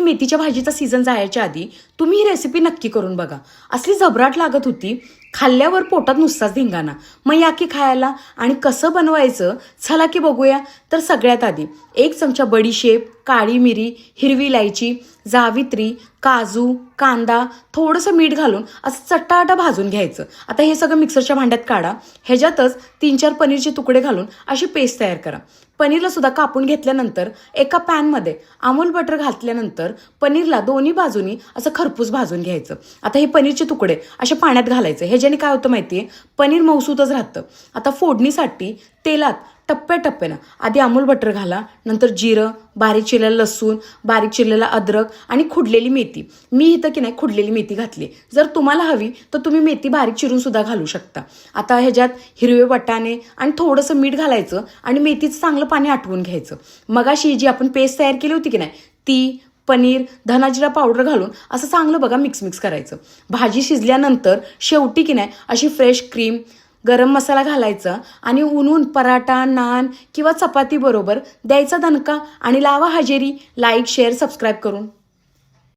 मेथीच्या भाजीचा सीझन जायच्या आधी तुम्ही ही रेसिपी नक्की करून बघा. असली जबराट लागत होती, खाल्ल्यावर पोटात नुसताच धिंगाणा. मग या की खायला. आणि कसं बनवायचं चला की बघूया. तर सगळ्यात आधी 1 चमचा बडीशेप, काळी मिरी, हिरवी इलायची, जावित्री, काजू, कांदा, थोडंसं मीठ घालून असं चट्टाटा भाजून घ्यायचं. आता हे सगळं मिक्सरच्या भांड्यात काढा. ह्याच्यातच 3-4 पनीरचे तुकडे घालून अशी पेस्ट तयार करा. पनीरला सुद्धा कापून घेतल्यानंतर एका पॅनमध्ये अमूल बटर घातल्यानंतर पनीरला दोन्ही बाजूनी असं खरपूस भाजून घ्यायचं. आता हे पनीरचे तुकडे असे पाण्यात घालायचे. ह्याच्याने काय होतं माहिती आहे, पनीर मऊसूतच राहतं. आता फोडणीसाठी तेलात टप्प्याटप्प्यानं आधी अमूल बटर घाला, नंतर जिरं, बारीक चिरलेलं लसूण, बारीक चिरलेला अद्रक आणि खुडलेली मेथी. मी इथं की नाही खुडलेली मेथी घातली. जर तुम्हाला हवी तर तुम्ही मेथी बारीक चिरून सुद्धा घालू शकता. आता ह्याच्यात हिरवे वाटाणे आणि थोडंसं मीठ घालायचं आणि मेथीचं चांगलं पाणी आटवून घ्यायचं. मगाशी जी आपण पेस्ट तयार केली होती की नाही ती, पनीर, धना जिरा पावडर घालून असं चांगलं बघा मिक्स करायचं. भाजी शिजल्यानंतर शेवटी की नाही अशी फ्रेश क्रीम, गरम मसाला घालायचा आणि उन्हून पराठा, नान किंवा चपाती बरोबर द्यायचा दणका आणि लावा हजेरी. लाईक, शेअर, सबस्क्राईब करून.